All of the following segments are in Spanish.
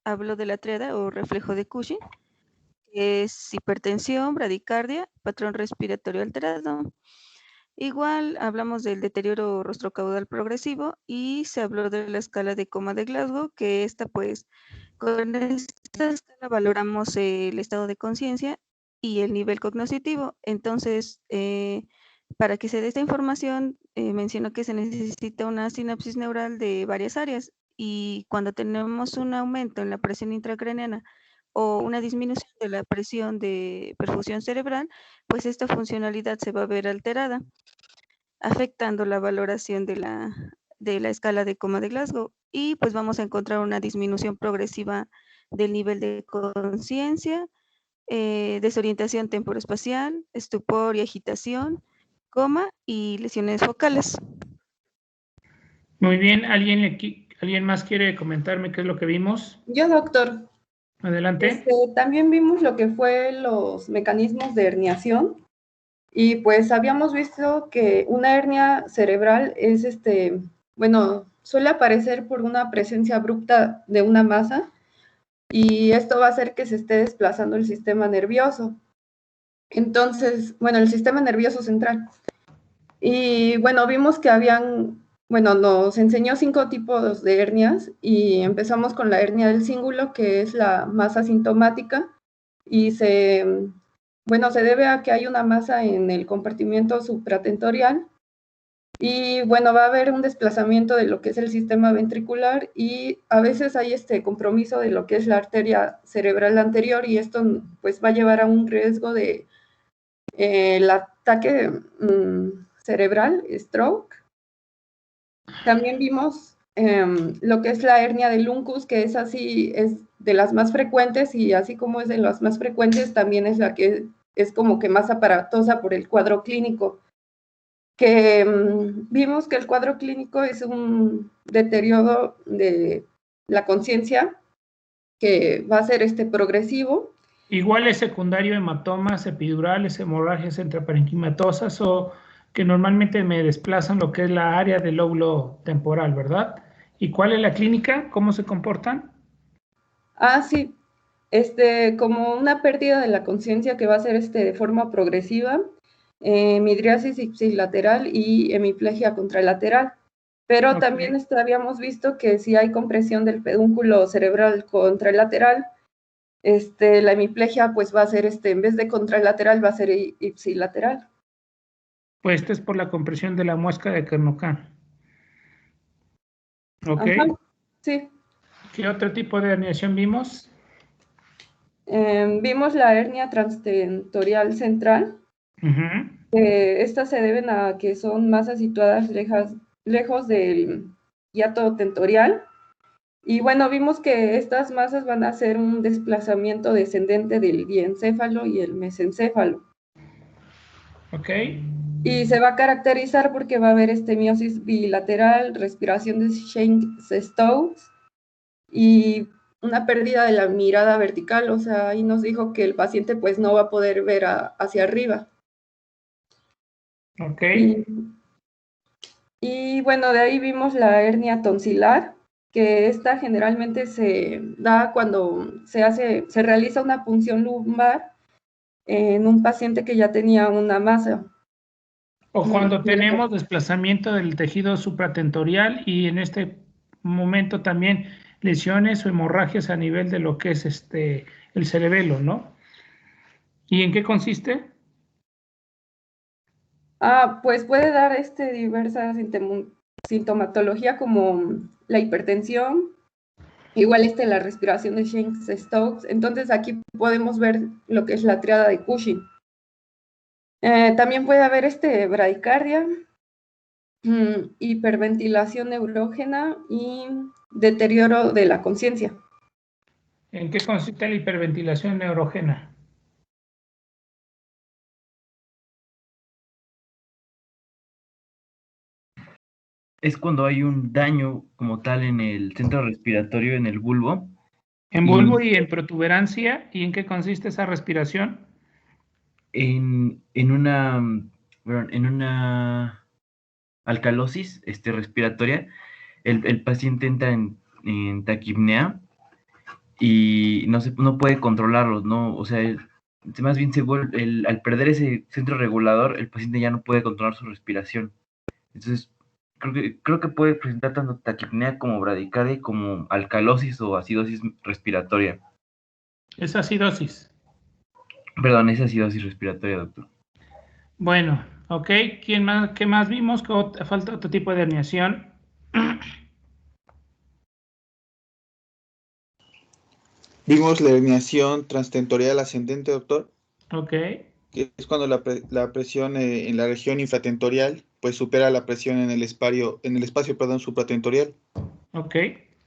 hablo de la tríada o reflejo de Cushing, que es hipertensión, bradicardia, patrón respiratorio alterado. Igual hablamos del deterioro rostrocaudal progresivo y se habló de la escala de coma de Glasgow, que esta pues con esta escala valoramos el estado de conciencia y el nivel cognoscitivo. Entonces, para que se dé esta información, menciono que se necesita una sinapsis neural de varias áreas y cuando tenemos un aumento en la presión intracraneana o una disminución de la presión de perfusión cerebral, pues esta funcionalidad se va a ver alterada, afectando la valoración de la escala de coma de Glasgow y pues vamos a encontrar una disminución progresiva del nivel de conciencia, desorientación temporoespacial, estupor y agitación, coma y lesiones focales. Muy bien, ¿alguien más quiere comentarme qué es lo que vimos? Yo, doctor. Adelante. También vimos lo que fue los mecanismos de herniación y pues habíamos visto que una hernia cerebral es, bueno, suele aparecer por una presencia abrupta de una masa y esto va a hacer que se esté desplazando el sistema nervioso. Entonces, bueno, el sistema nervioso central. Y bueno, vimos que nos enseñó 5 tipos de hernias y empezamos con la hernia del cíngulo, que es la más asintomática y se debe a que hay una masa en el compartimiento supratentorial y bueno, va a haber un desplazamiento de lo que es el sistema ventricular y a veces hay compromiso de lo que es la arteria cerebral anterior y esto pues va a llevar a un riesgo de el ataque cerebral, stroke. También vimos lo que es la hernia de Luncus, que es de las más frecuentes y así como es de las más frecuentes, también es la que es como que más aparatosa por el cuadro clínico. Que vimos que el cuadro clínico es un deterioro de la conciencia que va a ser progresivo. Igual es secundario hematomas, epidurales, hemorragias intraparenquimatosas o que normalmente me desplazan lo que es la área del lóbulo temporal, ¿verdad? ¿Y cuál es la clínica? ¿Cómo se comportan? Sí, como una pérdida de la conciencia que va a ser de forma progresiva, midriasis ipsilateral y hemiplegia contralateral. Pero también habíamos visto que si hay compresión del pedúnculo cerebral contralateral, la hemiplegia pues va a ser, en vez de contralateral, va a ser ipsilateral. Pues es por la compresión de la muesca de Kernockan. ¿Ok? Ajá, sí. ¿Qué otro tipo de herniación vimos? Vimos la hernia transtentorial central. Estas se deben a que son masas situadas lejos del hiato tentorial. Y bueno, vimos que estas masas van a hacer un desplazamiento descendente del diencéfalo y el mesencéfalo. Ok. Y se va a caracterizar porque va a haber miosis bilateral, respiración de Schenck-Stokes y una pérdida de la mirada vertical. O sea, ahí nos dijo que el paciente pues no va a poder ver hacia arriba. Ok. Y bueno, de ahí vimos la hernia tonsilar, que esta generalmente se da cuando se realiza una punción lumbar en un paciente que ya tenía una masa. O cuando tenemos desplazamiento del tejido supratentorial y en este momento también lesiones o hemorragias a nivel de lo que es el cerebelo, ¿no? ¿Y en qué consiste? Pues puede dar diversa sintomatología como la hipertensión, igual la respiración de Schenck-Stokes. Entonces aquí podemos ver lo que es la triada de Cushing. También puede haber bradicardia, hiperventilación neurógena y deterioro de la conciencia. ¿En qué consiste la hiperventilación neurógena? Es cuando hay un daño como tal en el centro respiratorio, en el bulbo. En bulbo y en protuberancia. ¿Y en qué consiste esa respiración? En una alcalosis respiratoria, el paciente entra en taquipnea y no puede controlarlos, ¿no? O sea, más bien al perder ese centro regulador, el paciente ya no puede controlar su respiración. Entonces, creo que puede presentar tanto taquipnea como bradicardia, como alcalosis o acidosis respiratoria. Es acidosis. Perdón, es acidosis respiratoria, doctor. Bueno, ok. ¿Qué más vimos? Falta otro tipo de herniación. Vimos la herniación transtentorial ascendente, doctor, Ok, que es cuando la presión en la región infratentorial pues supera la presión en el espacio, supratentorial. ok.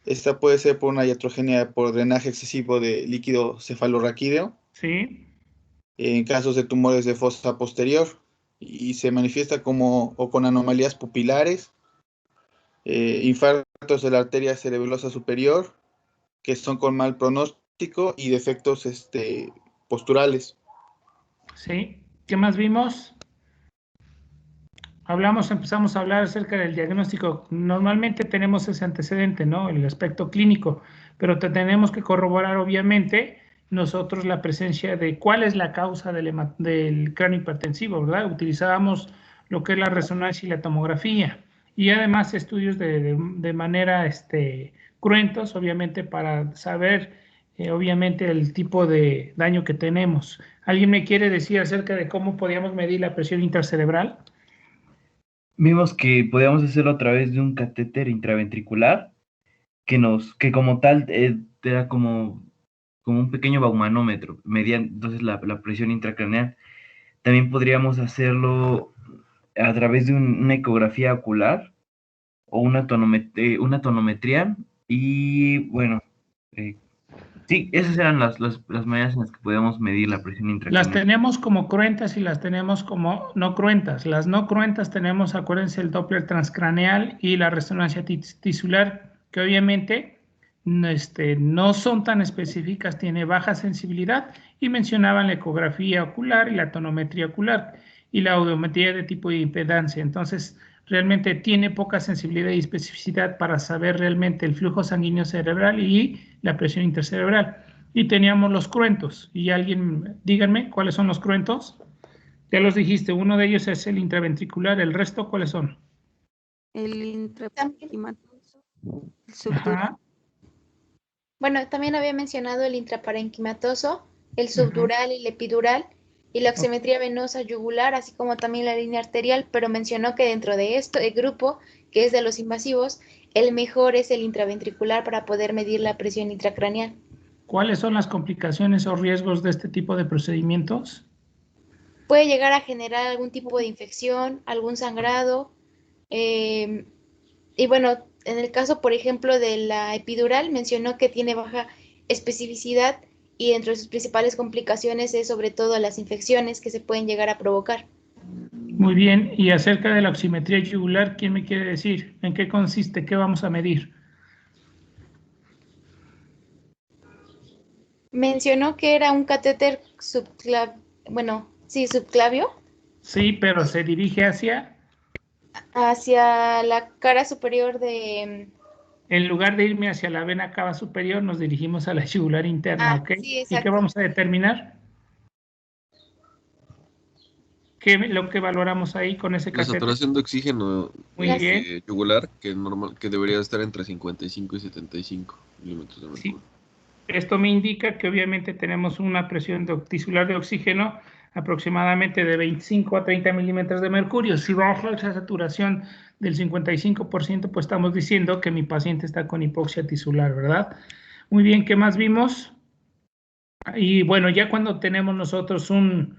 Esta puede ser por una iatrogenia por drenaje excesivo de líquido cefalorraquídeo, Sí, en casos de tumores de fosa posterior, y se manifiesta con anomalías pupilares, infartos de la arteria cerebelosa superior, que son con mal pronóstico y defectos posturales. sí. ¿Qué más vimos? Empezamos a hablar acerca del diagnóstico. Normalmente tenemos ese antecedente, ¿no? El aspecto clínico, pero tenemos que corroborar, obviamente, nosotros la presencia de cuál es la causa del cráneo hipertensivo, ¿verdad? Utilizábamos lo que es la resonancia y la tomografía, y además estudios de manera cruentos, obviamente, para saber, obviamente, el tipo de daño que tenemos. ¿Alguien me quiere decir acerca de cómo podíamos medir la presión intracerebral? Vimos que podíamos hacerlo a través de un catéter intraventricular que como tal era como un pequeño baumanómetro, medía entonces la presión intracraneal. También podríamos hacerlo a través de una ecografía ocular o una tonometría y bueno, sí, esas eran las maneras en las que podíamos medir la presión Las intracraneal. tenemos como cruentas y las tenemos como no cruentas. Las no cruentas tenemos, acuérdense, el Doppler transcraneal y la resonancia tisular, que obviamente no son tan específicas, tiene baja sensibilidad, y mencionaban la ecografía ocular y la tonometría ocular y la audiometría de tipo de impedancia. Entonces, realmente tiene poca sensibilidad y especificidad para saber realmente el flujo sanguíneo cerebral y la presión intercerebral. Y teníamos los cruentos. Y alguien, díganme, ¿cuáles son los cruentos? Ya los dijiste, uno de ellos es el intraventricular, ¿el resto cuáles son? El intraparenquimatoso, el subdural. Ajá, Bueno, también había mencionado el intraparenquimatoso, el subdural y el epidural, y la oximetría venosa yugular, así como también la línea arterial, pero mencionó que dentro de esto, el grupo, que es de los invasivos, el mejor es el intraventricular para poder medir la presión intracraneal. ¿cuáles son las complicaciones o riesgos de este tipo de procedimientos? Puede llegar a generar algún tipo de infección, algún sangrado, y bueno, en el caso, por ejemplo, de la epidural, mencionó que tiene baja especificidad y entre sus principales complicaciones es sobre todo las infecciones que se pueden llegar a provocar. Muy bien, y acerca de la oximetría yugular, ¿quién me quiere decir? ¿En qué consiste? ¿Qué vamos a medir? Mencionó que era un catéter subclavio, Sí, pero se dirige hacia la cara superior en lugar de irme hacia la vena cava superior, nos dirigimos a la yugular interna, ¿ok? sí, ¿Y qué exacto. vamos a determinar? Lo que valoramos ahí con ese La catéter? saturación de oxígeno Muy bien. yugular, que debería estar entre 55 y 75 milímetros de mercurio. Sí. Esto me indica que obviamente tenemos una presión tisular de oxígeno aproximadamente de 25 a 30 milímetros de mercurio. Si baja esa saturación del 55%, pues estamos diciendo que mi paciente está con hipoxia tisular, ¿verdad? Muy bien, ¿qué más vimos? Y bueno, ya cuando tenemos nosotros un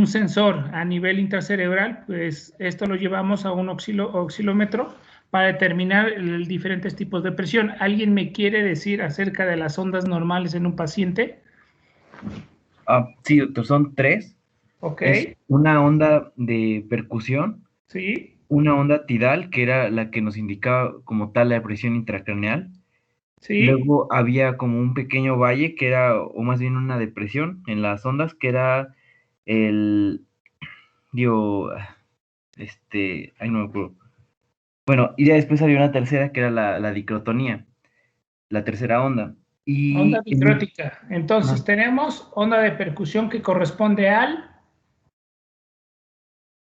sensor a nivel intracerebral, pues esto lo llevamos a un oscilómetro para determinar diferentes tipos de presión. ¿Alguien me quiere decir acerca de las ondas normales en un paciente? Sí, doctor, son tres. Ok. Es una onda de percusión, Sí, una onda tidal, que era la que nos indicaba como tal la presión intracraneal. sí, Luego había como un pequeño valle que era, o más bien una depresión en las ondas, que era digo, ay, no me acuerdo. Bueno, y ya después había una tercera que era la dicrotonía, la tercera onda. Y Onda dicrótica. Entonces Ajá. tenemos onda de percusión que corresponde a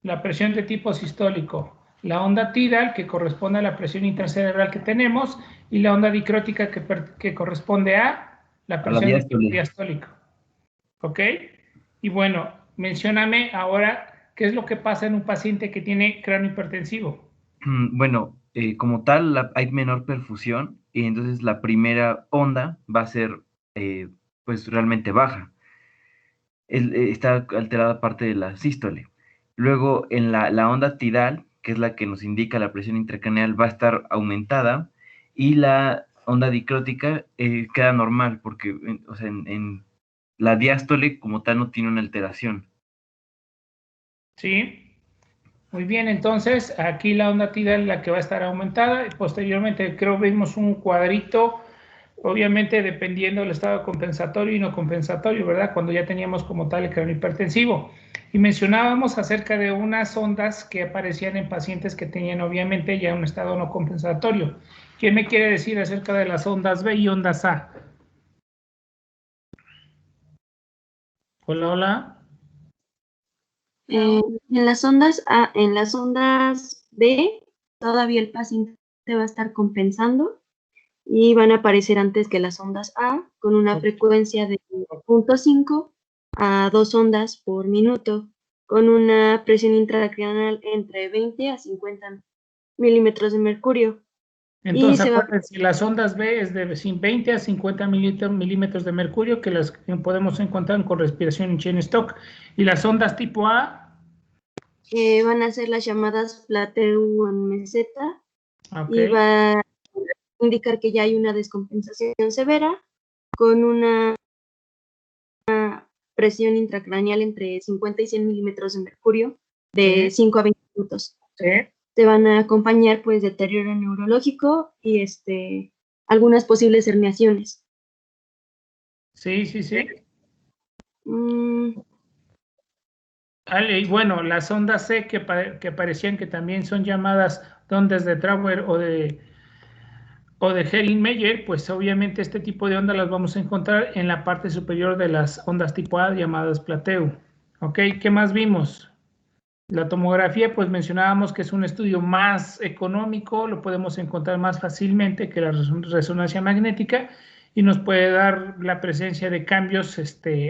la presión de tipo sistólico, la onda tidal que corresponde a la presión intracerebral que tenemos y la onda dicrótica que corresponde a la a la presión de tipo diástole. diastólico. ¿Ok? Y bueno, mencióname ahora qué es lo que pasa en un paciente que tiene cráneo hipertensivo. Bueno, como tal, hay menor perfusión y entonces la primera onda va a ser pues realmente baja. Está alterada parte de la sístole. Luego, en la onda tidal, que es la que nos indica la presión intracraneal, va a estar aumentada y la onda dicrótica queda normal porque o sea, en la diástole como tal no tiene una alteración. ¿Sí? Muy bien, entonces aquí la onda tidal es la que va a estar aumentada y posteriormente creo vimos un cuadrito, obviamente dependiendo del estado compensatorio y no compensatorio, ¿verdad? Cuando ya teníamos como tal el cráneo hipertensivo. Y mencionábamos acerca de unas ondas que aparecían en pacientes que tenían obviamente ya un estado no compensatorio. ¿Quién me quiere decir acerca de las ondas B y ondas A? Hola, hola. Eh, en las ondas B, todavía el paciente va a estar compensando y van a aparecer antes que las ondas A con una frecuencia de 0.5 a 2 ondas por minuto, con una presión intracraneal entre 20 a 50 milímetros de mercurio. Y Entonces, se va a acuérdense, las ondas B es de 20 a 50 milímetros de mercurio que las podemos encontrar con respiración en Cheyne-Stokes. Y las ondas tipo A, van a ser las llamadas Plateau en meseta ok, y va a indicar que ya hay una descompensación severa con una presión intracraneal entre 50 y 100 milímetros de mercurio de sí, 5 a 20 minutos. sí, Te van a acompañar pues deterioro neurológico y algunas posibles herniaciones. sí, sí, sí. Mm, Vale, y bueno, las ondas C que parecían que también son llamadas ondas de Trauer o de Helling-Meyer, pues obviamente este tipo de ondas las vamos a encontrar en la parte superior de las ondas tipo A llamadas Plateau. Ok, ¿qué más vimos? La tomografía, pues mencionábamos que es un estudio más económico, lo podemos encontrar más fácilmente que la resonancia magnética y nos puede dar la presencia de cambios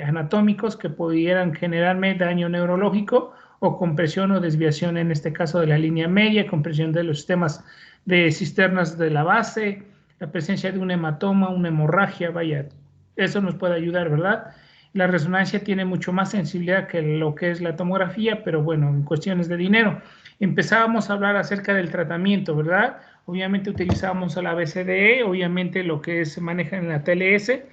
anatómicos que pudieran generarme daño neurológico o compresión o desviación, en este caso de la línea media, compresión de los sistemas de cisternas de la base, la presencia de un hematoma, una hemorragia, vaya, eso nos puede ayudar, ¿verdad? La resonancia tiene mucho más sensibilidad que lo que es la tomografía, pero bueno, en cuestiones de dinero. Empezábamos a hablar acerca del tratamiento, ¿verdad? Obviamente utilizábamos la BCDE, obviamente lo que se maneja en la TLS,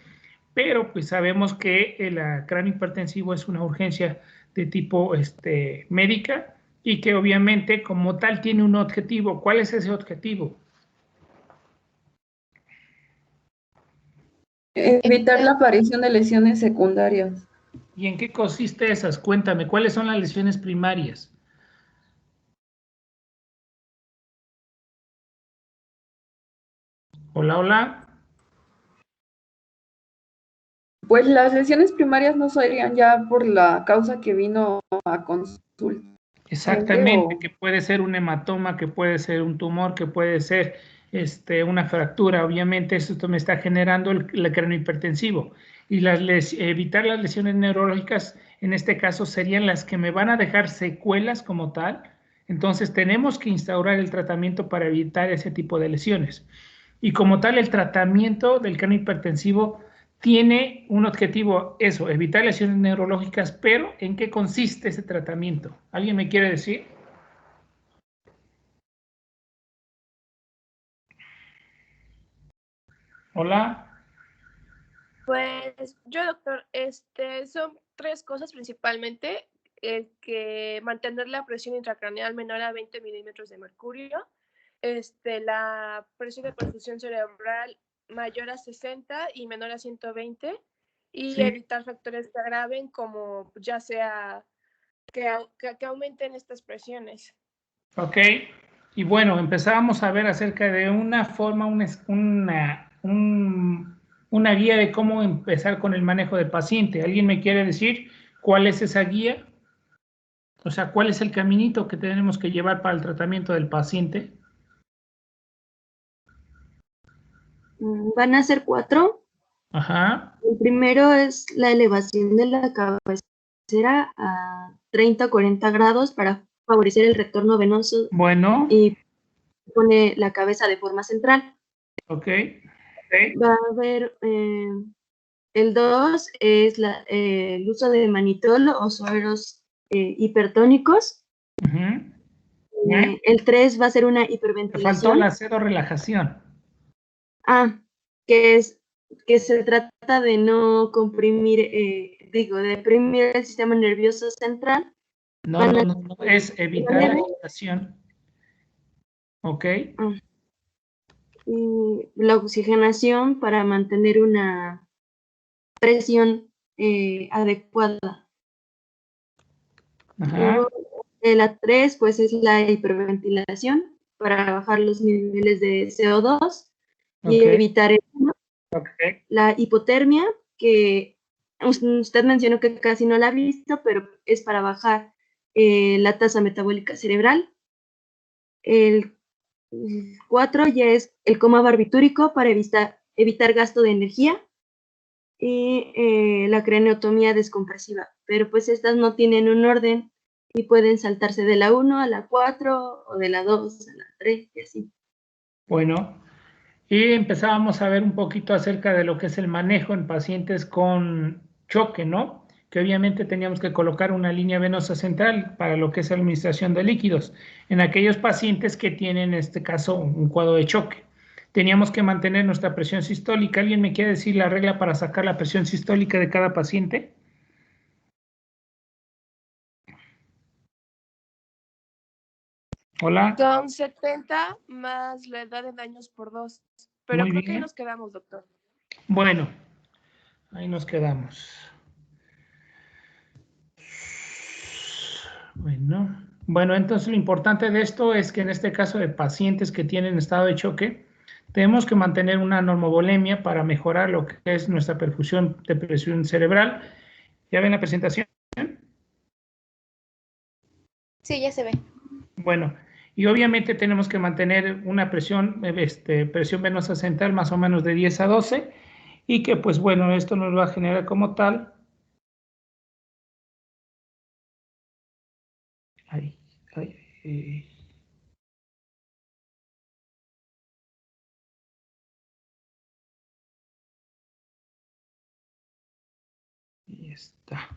pero pues sabemos que el cráneo hipertensivo es una urgencia de tipo médica y que obviamente como tal tiene un objetivo. ¿Cuál es ese objetivo? Evitar la aparición de lesiones secundarias. ¿Y en qué consiste esas? Cuéntame, ¿cuáles son las lesiones primarias? Hola, hola. Pues las lesiones primarias no serían ya por la causa que vino a consulta. Exactamente, O que puede ser un hematoma, que puede ser un tumor, que puede ser una fractura. Obviamente esto me está generando el cráneo hipertensivo. Y evitar las lesiones neurológicas, en este caso, serían las que me van a dejar secuelas como tal. Entonces tenemos que instaurar el tratamiento para evitar ese tipo de lesiones. Y como tal, el tratamiento del cráneo hipertensivo tiene un objetivo, eso, evitar lesiones neurológicas, pero ¿en qué consiste ese tratamiento? ¿Alguien me quiere decir? Hola. Pues yo, doctor, son tres cosas principalmente, que mantener la presión intracraneal menor a 20 milímetros de mercurio, la presión de perfusión cerebral mayor a 60 y menor a 120, y Sí, evitar factores que agraven como ya sea que aumenten estas presiones. ok. Y bueno, empezábamos a ver acerca de una forma, una guía de cómo empezar con el manejo del paciente. ¿Alguien me quiere decir cuál es esa guía? O sea, ¿cuál es el caminito que tenemos que llevar para el tratamiento del paciente? Van a ser 4. Ajá. El primero es la elevación de la cabecera a 30 o 40 grados para favorecer el retorno venoso Bueno. y pone la cabeza de forma central. Ok. Va a haber, el 2 es el uso de manitol o sueros hipertónicos. Ujú. El 3 va a ser una Te hiperventilación. faltó la sedorelajación. Que se trata de no comprimir, de deprimir el sistema nervioso central. No, es evitar la agitación. Ok. Y la oxigenación para mantener una presión adecuada. Ajá. Luego, la 3, pues es la hiperventilación para bajar los niveles de CO2 y evitar la hipotermia, que usted mencionó que casi no la ha visto, pero es para bajar la tasa metabólica cerebral. El 4 ya es el coma barbitúrico para evitar gasto de energía y la craneotomía descompresiva, pero pues estas no tienen un orden y pueden saltarse de la 1 a la 4 o de la 2 a la 3 y así. Bueno, y empezábamos a ver un poquito acerca de lo que es el manejo en pacientes con choque, ¿no? Que obviamente teníamos que colocar una línea venosa central para lo que es la administración de líquidos. En aquellos pacientes que tienen, en este caso, un cuadro de choque, teníamos que mantener nuestra presión sistólica. ¿Alguien me quiere decir la regla para sacar la presión sistólica de cada paciente? Hola. Son 70 más la edad en años por 2. Pero Muy creo bien. que ahí nos quedamos, doctor. Bueno, ahí nos quedamos. Bueno, entonces lo importante de esto es que en este caso de pacientes que tienen estado de choque, tenemos que mantener una normovolemia para mejorar lo que es nuestra perfusión de presión cerebral. ¿Ya ven la presentación? Sí, ya se ve. Bueno, y obviamente tenemos que mantener una presión venosa central más o menos de 10 a 12 y que pues bueno, esto nos va a generar como tal. Ahí está.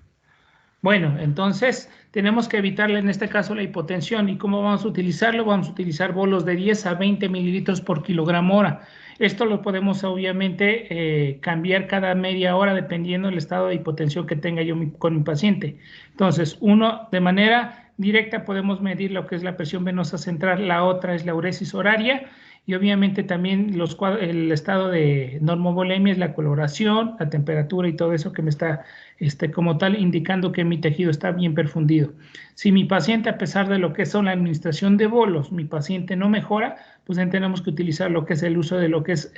Bueno, entonces tenemos que evitarle en este caso la hipotensión. ¿Y cómo vamos a utilizarlo? Vamos a utilizar bolos de 10 a 20 mililitros por kilogramo hora. Esto lo podemos obviamente cambiar cada media hora dependiendo del estado de hipotensión que tenga yo con mi paciente. Entonces, uno, de manera directa podemos medir lo que es la presión venosa central, la otra es la uresis horaria y obviamente también el estado de normovolemia es la coloración, la temperatura y todo eso que me está como tal indicando que mi tejido está bien perfundido. Si mi paciente, a pesar de lo que son la administración de bolos, mi paciente no mejora, pues tenemos que utilizar lo que es el uso de lo que es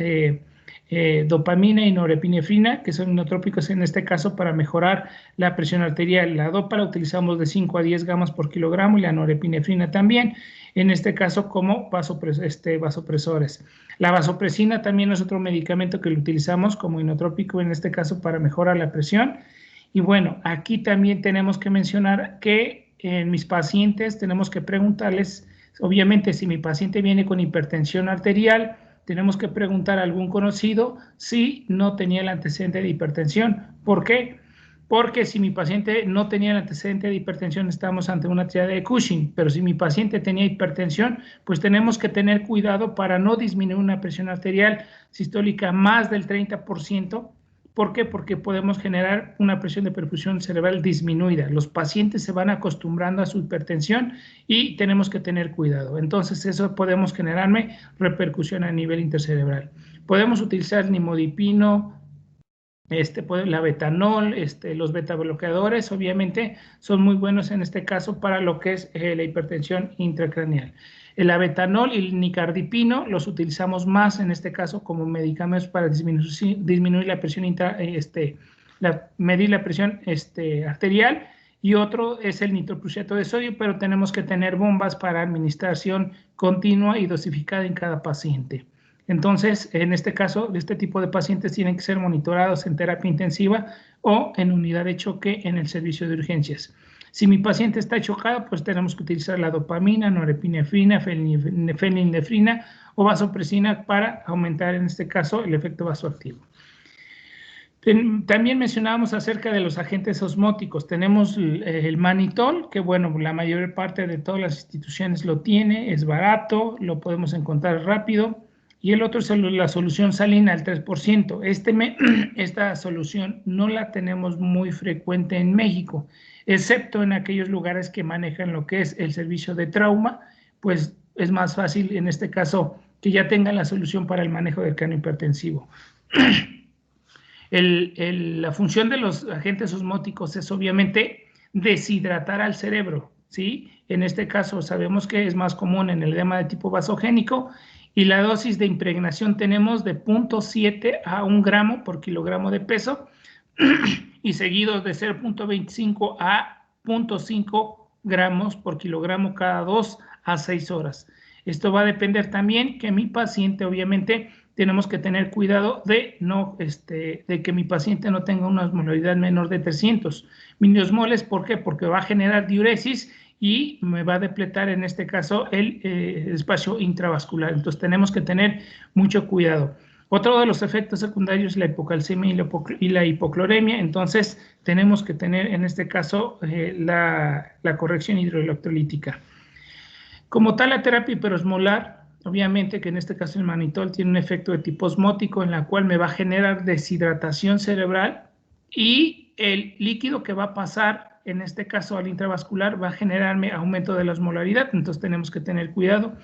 dopamina y norepinefrina, que son inotrópicos en este caso para mejorar la presión arterial. La dopa la utilizamos de 5 a 10 gamas por kilogramo y la norepinefrina también, en este caso como vasopresores. La vasopresina también es otro medicamento que lo utilizamos como inotrópico en este caso para mejorar la presión. Y bueno, aquí también tenemos que mencionar que en mis pacientes tenemos que preguntarles, obviamente si mi paciente viene con hipertensión arterial, tenemos que preguntar a algún conocido si no tenía el antecedente de hipertensión. ¿Por qué? Porque si mi paciente no tenía el antecedente de hipertensión, estamos ante una triada de Cushing, pero si mi paciente tenía hipertensión, pues tenemos que tener cuidado para no disminuir una presión arterial sistólica más del 30%. ¿Por qué? Porque podemos generar una presión de perfusión cerebral disminuida. Los pacientes se van acostumbrando a su hipertensión y tenemos que tener cuidado. Entonces, eso podemos generarme repercusión a nivel intercerebral. Podemos utilizar nimodipino, la betanol, los beta bloqueadores, obviamente, son muy buenos en este caso para lo que es la hipertensión intracraneal. El abetanol y el nicardipino los utilizamos más en este caso como medicamentos para disminuir la presión medir la presión arterial, y otro es el nitroprusiato de sodio, pero tenemos que tener bombas para administración continua y dosificada en cada paciente. Entonces, en este caso, este tipo de pacientes tienen que ser monitorados en terapia intensiva o en unidad de choque en el servicio de urgencias. Si mi paciente está chocado, pues tenemos que utilizar la dopamina, norepinefrina, fenilnefrina o vasopresina para aumentar, en este caso, el efecto vasoactivo. También mencionábamos acerca de los agentes osmóticos. Tenemos el manitol, que bueno, la mayor parte de todas las instituciones lo tiene, es barato, lo podemos encontrar rápido. Y el otro es la solución salina al 3%. Esta solución no la tenemos muy frecuente en México, excepto en aquellos lugares que manejan lo que es el servicio de trauma, pues es más fácil en este caso que ya tengan la solución para el manejo del cráneo hipertensivo. La función de los agentes osmóticos es obviamente deshidratar al cerebro, ¿sí? En este caso sabemos que es más común en el edema de tipo vasogénico, y la dosis de impregnación tenemos de 0.7 a 1 gramo por kilogramo de peso y seguidos de 0.25 a 0.5 gramos por kilogramo cada 2 a 6 horas. Esto va a depender también que mi paciente, obviamente, tenemos que tener cuidado de que mi paciente no tenga una osmolaridad menor de 300 miliosmoles. ¿Por qué? Porque va a generar diuresis y me va a depletar, en este caso, el espacio intravascular. Entonces, tenemos que tener mucho cuidado. Otro de los efectos secundarios es la hipocalcemia y la hipocloremia. Entonces, tenemos que tener, en este caso, la corrección hidroelectrolítica. Como tal, la terapia hiperosmolar, obviamente que en este caso el manitol tiene un efecto de tipo osmótico en la cual me va a generar deshidratación cerebral, y el líquido que va a pasar, en este caso al intravascular, va a generarme aumento de la osmolaridad. Entonces tenemos que tener cuidado.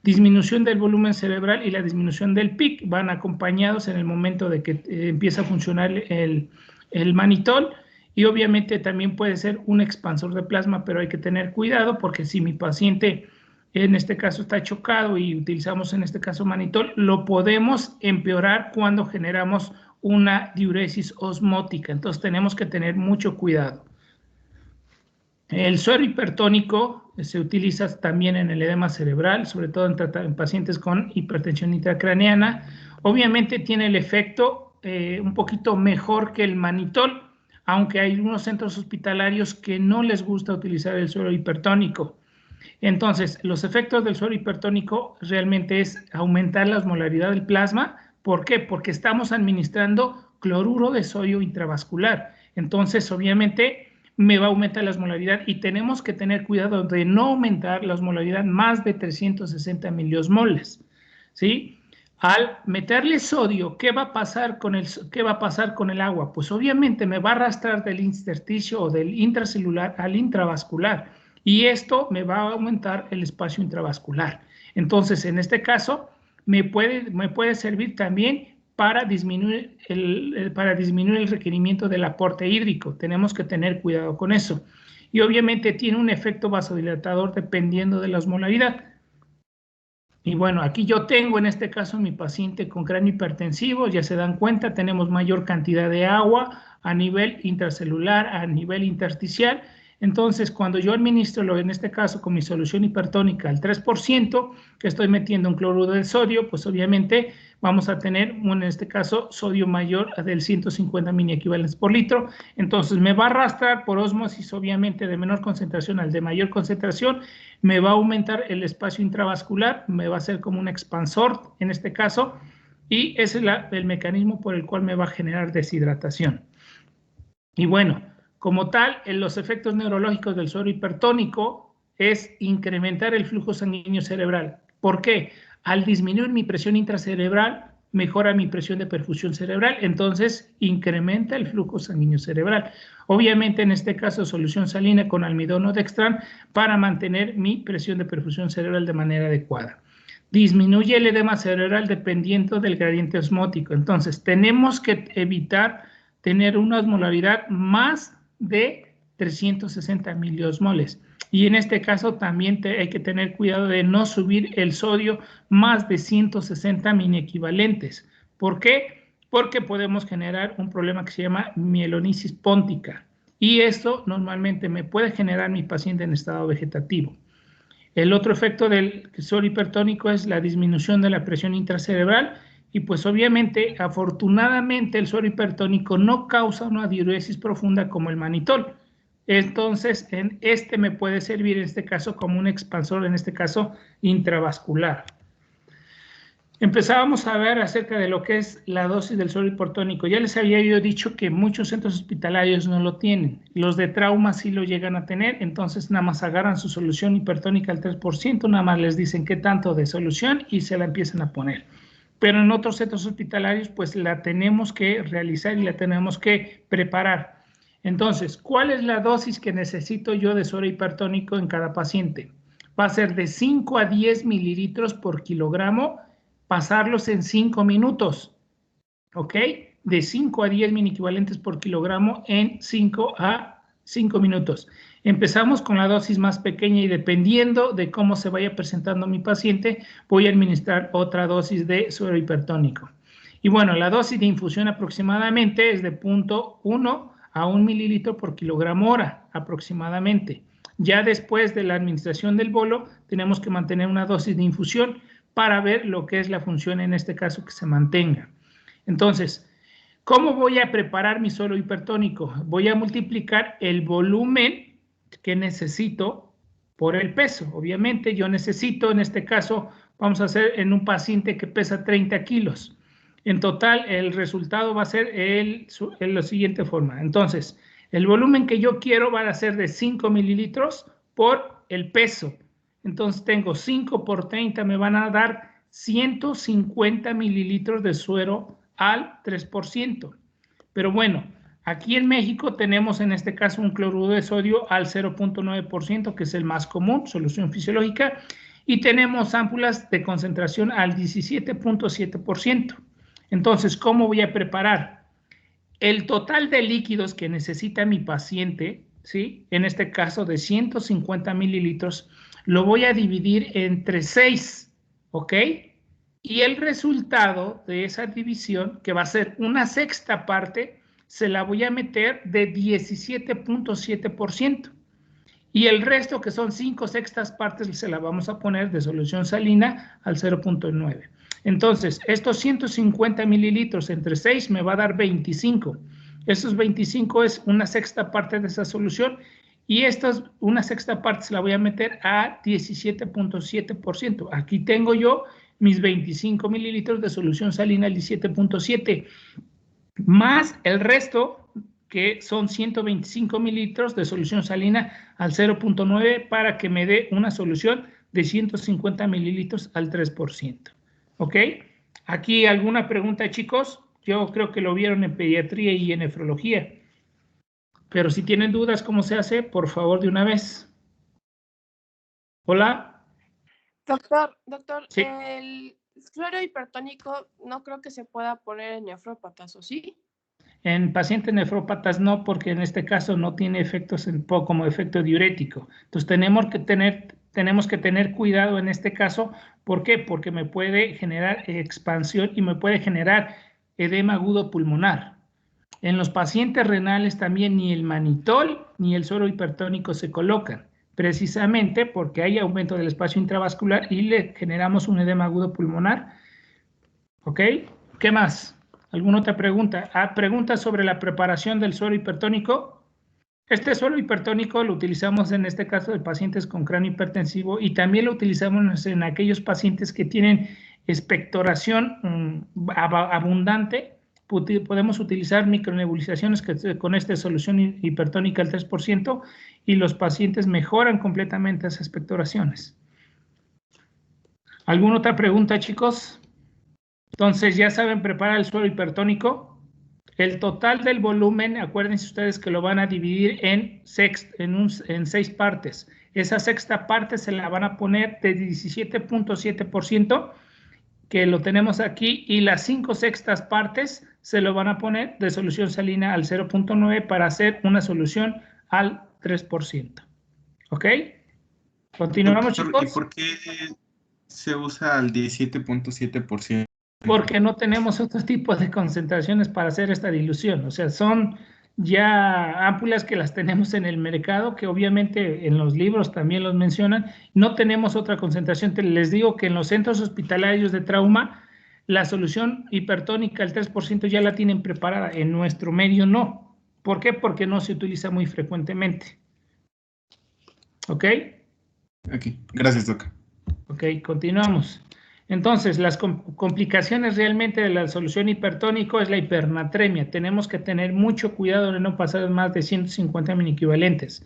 Disminución del volumen cerebral y la disminución del PIC van acompañados en el momento de que empieza a funcionar el manitol, y obviamente también puede ser un expansor de plasma, pero hay que tener cuidado porque si mi paciente en este caso está chocado y utilizamos en este caso manitol, lo podemos empeorar cuando generamos una diuresis osmótica. Entonces tenemos que tener mucho cuidado. El suero hipertónico se utiliza también en el edema cerebral, sobre todo en pacientes con hipertensión intracraneana. Obviamente tiene el efecto un poquito mejor que el manitol, aunque hay unos centros hospitalarios que no les gusta utilizar el suero hipertónico. Entonces, los efectos del suero hipertónico realmente es aumentar la osmolaridad del plasma. ¿Por qué? Porque estamos administrando cloruro de sodio intravascular. Entonces, obviamente, me va a aumentar la osmolaridad y tenemos que tener cuidado de no aumentar la osmolaridad más de 360 miliosmoles, ¿sí? Al meterle sodio, ¿qué va a pasar con el agua? Pues obviamente me va a arrastrar del intersticio o del intracelular al intravascular, y esto me va a aumentar el espacio intravascular. Entonces, en este caso, me puede servir también para disminuir el requerimiento del aporte hídrico. Tenemos que tener cuidado con eso. Y obviamente tiene un efecto vasodilatador dependiendo de la osmolaridad. Y bueno, aquí yo tengo en este caso mi paciente con cráneo hipertensivo. Ya se dan cuenta, tenemos mayor cantidad de agua a nivel intracelular, a nivel intersticial. Entonces, cuando yo administro, en este caso, con mi solución hipertónica al 3%, que estoy metiendo un cloruro de sodio, pues obviamente vamos a tener, en este caso, sodio mayor del 150 miliequivalentes por litro. Entonces, me va a arrastrar por ósmosis, obviamente, de menor concentración al de mayor concentración, me va a aumentar el espacio intravascular, me va a hacer como un expansor, en este caso, y ese es el mecanismo por el cual me va a generar deshidratación. Y bueno, como tal, los efectos neurológicos del suero hipertónico es incrementar el flujo sanguíneo cerebral. ¿Por qué? Al disminuir mi presión intracerebral, mejora mi presión de perfusión cerebral, entonces incrementa el flujo sanguíneo cerebral. Obviamente, en este caso, solución salina con almidón o dextran para mantener mi presión de perfusión cerebral de manera adecuada. Disminuye el edema cerebral dependiendo del gradiente osmótico. Entonces, tenemos que evitar tener una osmolaridad más de 360 miliosmoles. Y en este caso también hay que tener cuidado de no subir el sodio más de 160 mini equivalentes. ¿Por qué? Porque podemos generar un problema que se llama mielonisis póntica. Y esto normalmente me puede generar mi paciente en estado vegetativo. El otro efecto del sodio hipertónico es la disminución de la presión intracerebral y pues obviamente, afortunadamente, el sodio hipertónico no causa una diuresis profunda como el manitol. Entonces, este me puede servir en este caso como un expansor, en este caso intravascular. Empezábamos a ver acerca de lo que es la dosis del sodio hipertónico. Ya les había yo dicho que muchos centros hospitalarios no lo tienen. Los de trauma sí lo llegan a tener, entonces nada más agarran su solución hipertónica al 3%, nada más les dicen qué tanto de solución y se la empiezan a poner. Pero en otros centros hospitalarios pues la tenemos que realizar y la tenemos que preparar. Entonces, ¿cuál es la dosis que necesito yo de sodio hipertónico en cada paciente? Va a ser de 5 a 10 mililitros por kilogramo, pasarlos en 5 minutos, ¿ok? De 5 a 10 mini equivalentes por kilogramo en 5 a 5 minutos. Empezamos con la dosis más pequeña y dependiendo de cómo se vaya presentando mi paciente, voy a administrar otra dosis de suero hipertónico. Y bueno, la dosis de infusión aproximadamente es de 0.1 a 1 mililitro por kilogramo hora, aproximadamente. Ya después de la administración del bolo, tenemos que mantener una dosis de infusión para ver lo que es la función en este caso que se mantenga. Entonces, ¿cómo voy a preparar mi suero hipertónico? Voy a multiplicar el volumen que necesito por el peso. Obviamente yo necesito, en este caso, vamos a hacer en un paciente que pesa 30 kilos. En total, el resultado va a ser en la siguiente forma. Entonces, el volumen que yo quiero va a ser de 5 mililitros por el peso. Entonces tengo 5 por 30, me van a dar 150 mililitros de suero al 3%. Pero bueno, aquí en México tenemos en este caso un cloruro de sodio al 0.9%, que es el más común, solución fisiológica, y tenemos ámpulas de concentración al 17.7%. Entonces, ¿cómo voy a preparar? El total de líquidos que necesita mi paciente, ¿sí? En este caso de 150 mililitros, lo voy a dividir entre 6, ¿ok? Y el resultado de esa división, que va a ser una sexta parte, se la voy a meter de 17.7%. Y el resto, que son 5 sextas partes, se la vamos a poner de solución salina al 0.9. Entonces, estos 150 mililitros entre 6 me va a dar 25. Estos 25 es una sexta parte de esa solución y una sexta parte se la voy a meter a 17.7%. Aquí tengo yo mis 25 mililitros de solución salina al 17.7, más el resto, que son 125 mililitros de solución salina al 0.9 para que me dé una solución de 150 mililitros al 3%. ¿Ok? ¿Aquí alguna pregunta, chicos? Yo creo que lo vieron en pediatría y en nefrología. Pero si tienen dudas cómo se hace, por favor, de una vez. Hola. Doctor, sí. El suero hipertónico no creo que se pueda poner en nefrópatas, ¿o sí? En pacientes nefrópatas no, porque en este caso no tiene efectos como efecto diurético. Entonces tenemos que tener cuidado en este caso. ¿Por qué? Porque me puede generar expansión y me puede generar edema agudo pulmonar. En los pacientes renales también ni el manitol ni el suero hipertónico se colocan, precisamente porque hay aumento del espacio intravascular y le generamos un edema agudo pulmonar. ¿Ok? ¿Qué más? ¿Alguna otra pregunta? Preguntas sobre la preparación del suero hipertónico. Este suero hipertónico lo utilizamos en este caso de pacientes con cráneo hipertensivo y también lo utilizamos en aquellos pacientes que tienen expectoración abundante. Podemos utilizar micronebulizaciones con esta solución hipertónica al 3% y los pacientes mejoran completamente esas expectoraciones. ¿Alguna otra pregunta, chicos? Entonces, ya saben preparar el suero hipertónico. El total del volumen, acuérdense ustedes que lo van a dividir en 6 partes. Esa sexta parte se la van a poner de 17.7%, que lo tenemos aquí, y las 5 sextas partes se lo van a poner de solución salina al 0.9 para hacer una solución al 3%. ¿Ok? Continuamos, Doctor, chicos. ¿y por qué se usa al 17.7%? Porque no tenemos otro tipo de concentraciones para hacer esta dilución. O sea, son ya ámpulas que las tenemos en el mercado, que obviamente en los libros también los mencionan. No tenemos otra concentración. Les digo que en los centros hospitalarios de trauma, la solución hipertónica, el 3%, ya la tienen preparada. En nuestro medio no. ¿Por qué? Porque no se utiliza muy frecuentemente. ¿Ok? Ok, gracias, doctor. Ok, continuamos. Entonces, las complicaciones realmente de la solución hipertónico es la hipernatremia. Tenemos que tener mucho cuidado de no pasar más de 150 mini-equivalentes.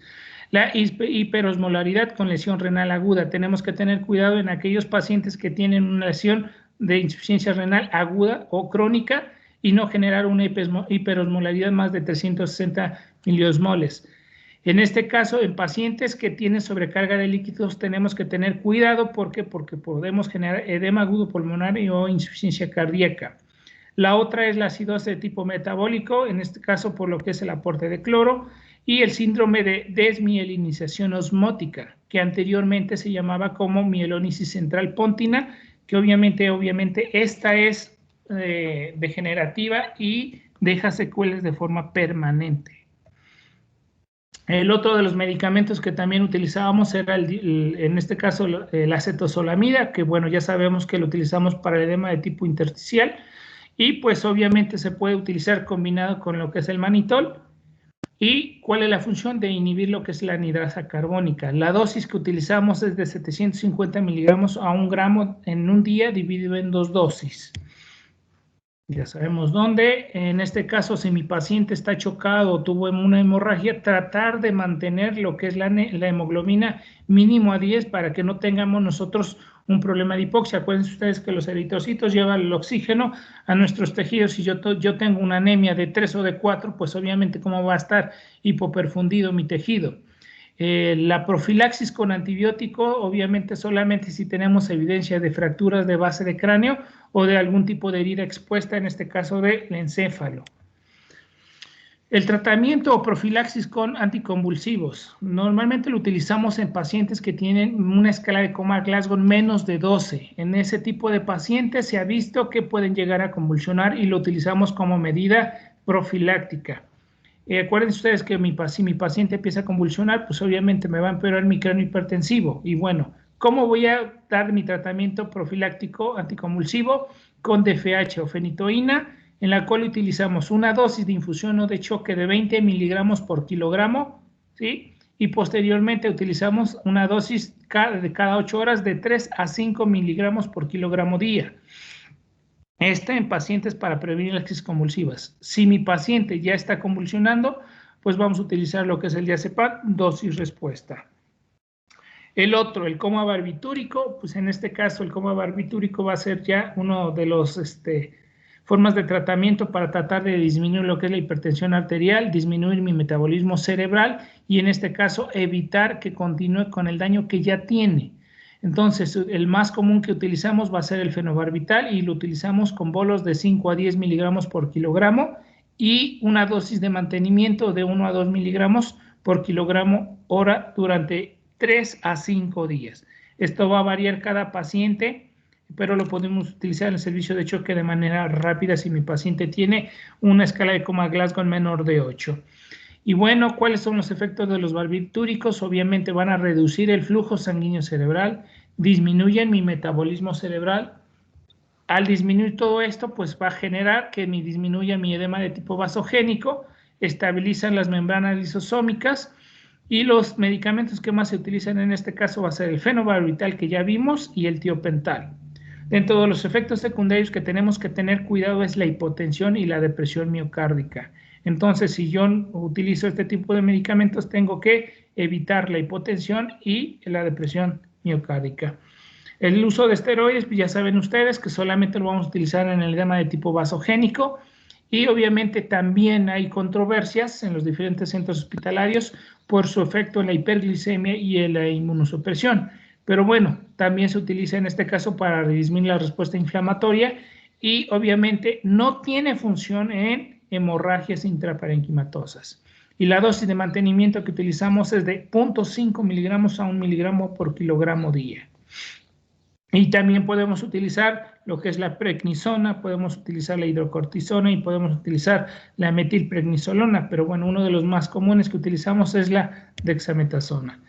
La hiperosmolaridad con lesión renal aguda. Tenemos que tener cuidado en aquellos pacientes que tienen una lesión de insuficiencia renal aguda o crónica y no generar una hiperosmolaridad más de 360 miliosmoles. En este caso, en pacientes que tienen sobrecarga de líquidos, tenemos que tener cuidado. ¿Por qué? Porque podemos generar edema agudo pulmonar o insuficiencia cardíaca. La otra es la acidosis de tipo metabólico, en este caso por lo que es el aporte de cloro, y el síndrome de desmielinización osmótica, que anteriormente se llamaba como mielónisis central póntina, que obviamente esta es degenerativa y deja secuelas de forma permanente. El otro de los medicamentos que también utilizábamos era, en este caso, la acetozolamida, que bueno, ya sabemos que lo utilizamos para el edema de tipo intersticial, y pues obviamente se puede utilizar combinado con lo que es el manitol. ¿Y cuál es la función? De inhibir lo que es la anhidrasa carbónica. La dosis que utilizamos es de 750 miligramos a 1 gramo en un día, dividido en 2 dosis. Ya sabemos dónde. En este caso, si mi paciente está chocado o tuvo una hemorragia, tratar de mantener lo que es la hemoglobina mínimo a 10 para que no tengamos nosotros un problema de hipoxia. Acuérdense ustedes que los eritrocitos llevan el oxígeno a nuestros tejidos. Si yo tengo una anemia de 3 o de 4, pues obviamente cómo va a estar hipoperfundido mi tejido. La profilaxis con antibiótico, obviamente solamente si tenemos evidencia de fracturas de base de cráneo o de algún tipo de herida expuesta, en este caso del encéfalo. El tratamiento o profilaxis con anticonvulsivos. Normalmente lo utilizamos en pacientes que tienen una escala de Comas-Glasgow menos de 12. En ese tipo de pacientes se ha visto que pueden llegar a convulsionar y lo utilizamos como medida profiláctica. Acuérdense ustedes que si mi paciente empieza a convulsionar, pues obviamente me va a empeorar mi cráneo hipertensivo. Y bueno, ¿cómo voy a dar mi tratamiento profiláctico anticonvulsivo? Con DFH o fenitoína, en la cual utilizamos una dosis de infusión o de choque de 20 miligramos por kilogramo, ¿sí? Y posteriormente utilizamos una dosis de cada 8 horas de 3 a 5 miligramos por kilogramo día. En pacientes para prevenir las crisis convulsivas. Si mi paciente ya está convulsionando, pues vamos a utilizar lo que es el diazepam, dosis respuesta. El otro, el coma barbitúrico, pues en este caso el coma barbitúrico va a ser ya uno de los formas de tratamiento para tratar de disminuir lo que es la hipertensión arterial, disminuir mi metabolismo cerebral y en este caso evitar que continúe con el daño que ya tiene. Entonces, el más común que utilizamos va a ser el fenobarbital y lo utilizamos con bolos de 5 a 10 miligramos por kilogramo y una dosis de mantenimiento de 1 a 2 miligramos por kilogramo hora durante 3 a 5 días. Esto va a variar cada paciente, pero lo podemos utilizar en el servicio de choque de manera rápida si mi paciente tiene una escala de Comas-Glasgow menor de 8. Y bueno, ¿cuáles son los efectos de los barbitúricos? Obviamente van a reducir el flujo sanguíneo cerebral, disminuyen mi metabolismo cerebral. Al disminuir todo esto, pues va a generar que disminuya mi edema de tipo vasogénico, estabilizan las membranas lisosómicas y los medicamentos que más se utilizan en este caso va a ser el fenobarbital que ya vimos y el tiopental. Dentro de los efectos secundarios que tenemos que tener cuidado es la hipotensión y la depresión miocárdica. Entonces, si yo utilizo este tipo de medicamentos, tengo que evitar la hipotensión y la depresión miocárdica. El uso de esteroides, pues ya saben ustedes que solamente lo vamos a utilizar en el edema de tipo vasogénico y obviamente también hay controversias en los diferentes centros hospitalarios por su efecto en la hiperglicemia y en la inmunosupresión. Pero bueno, también se utiliza en este caso para disminuir la respuesta inflamatoria y obviamente no tiene función en hemorragias intraparenquimatosas. Y la dosis de mantenimiento que utilizamos es de 0.5 miligramos a 1 miligramo por kilogramo día. Y también podemos utilizar lo que es la prednisona, podemos utilizar la hidrocortisona y podemos utilizar la metilprednisolona, pero bueno, uno de los más comunes que utilizamos es la dexametasona.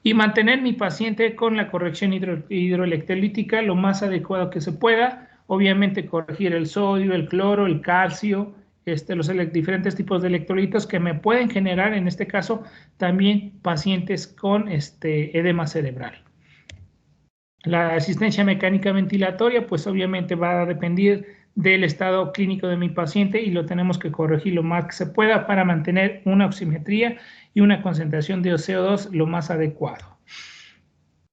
Y mantener mi paciente con la corrección hidroelectrolítica lo más adecuado que se pueda, obviamente corregir el sodio, el cloro, el calcio, los diferentes tipos de electrolitos que me pueden generar, en este caso, también pacientes con edema cerebral. La asistencia mecánica ventilatoria, pues obviamente va a depender del estado clínico de mi paciente y lo tenemos que corregir lo más que se pueda para mantener una oximetría y una concentración de CO2 lo más adecuado.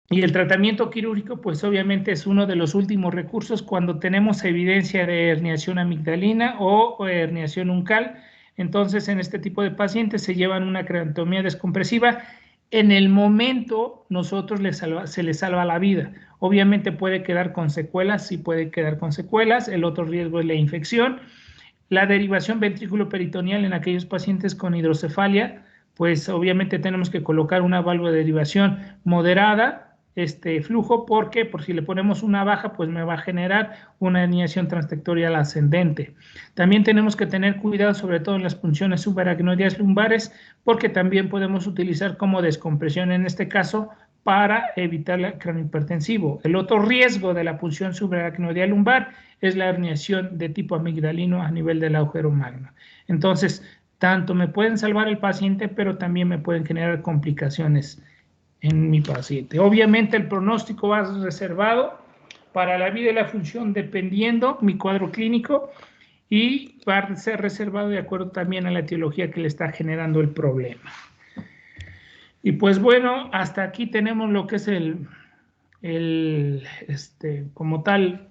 Y el tratamiento quirúrgico, pues obviamente es uno de los últimos recursos cuando tenemos evidencia de herniación amigdalina o herniación uncal. Entonces, en este tipo de pacientes se llevan una craniotomía descompresiva. En el momento, nosotros se les salva la vida. Obviamente puede quedar con secuelas, sí puede quedar con secuelas. El otro riesgo es la infección. La derivación ventrículo-peritoneal en aquellos pacientes con hidrocefalia, pues obviamente tenemos que colocar una válvula de derivación moderada, flujo, porque por si le ponemos una baja, pues me va a generar una herniación transtectorial ascendente. También tenemos que tener cuidado, sobre todo en las punciones subaracnoideas lumbares, porque también podemos utilizar como descompresión en este caso para evitar el cráneo hipertensivo. El otro riesgo de la punción subaracnoidea lumbar es la herniación de tipo amigdalino a nivel del agujero magno. Entonces, tanto me pueden salvar el paciente, pero también me pueden generar complicaciones en mi paciente. Obviamente el pronóstico va a ser reservado para la vida y la función dependiendo mi cuadro clínico y va a ser reservado de acuerdo también a la etiología que le está generando el problema. Y pues bueno, hasta aquí tenemos lo que es como tal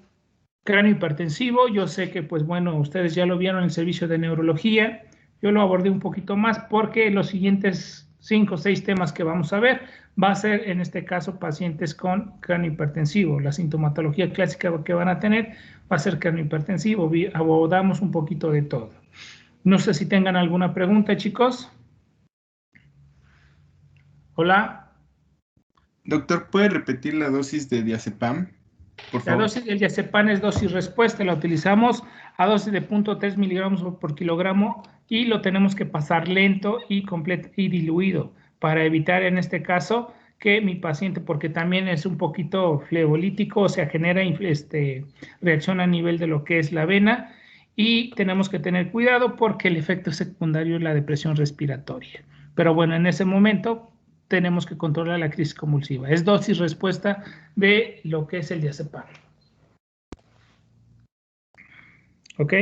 cráneo hipertensivo. Yo sé que pues bueno, ustedes ya lo vieron en el servicio de neurología. Yo lo abordé un poquito más porque los siguientes 5 o 6 temas que vamos a ver va a ser en este caso pacientes con cráneo hipertensivo. La sintomatología clásica que van a tener va a ser cráneo hipertensivo. Abordamos un poquito de todo. No sé si tengan alguna pregunta, chicos. Hola. Doctor, ¿puede repetir la dosis de diazepam, por favor? La dosis del diazepam es dosis respuesta. La utilizamos a dosis de 0.3 miligramos por kilogramo y lo tenemos que pasar lento y diluido para evitar en este caso que mi paciente, porque también es un poquito flebolítico, o sea, genera reacción a nivel de lo que es la vena y tenemos que tener cuidado porque el efecto secundario es la depresión respiratoria. Pero bueno, en ese momento tenemos que controlar la crisis convulsiva. Es dosis respuesta de lo que es el diazepam. ¿Ok?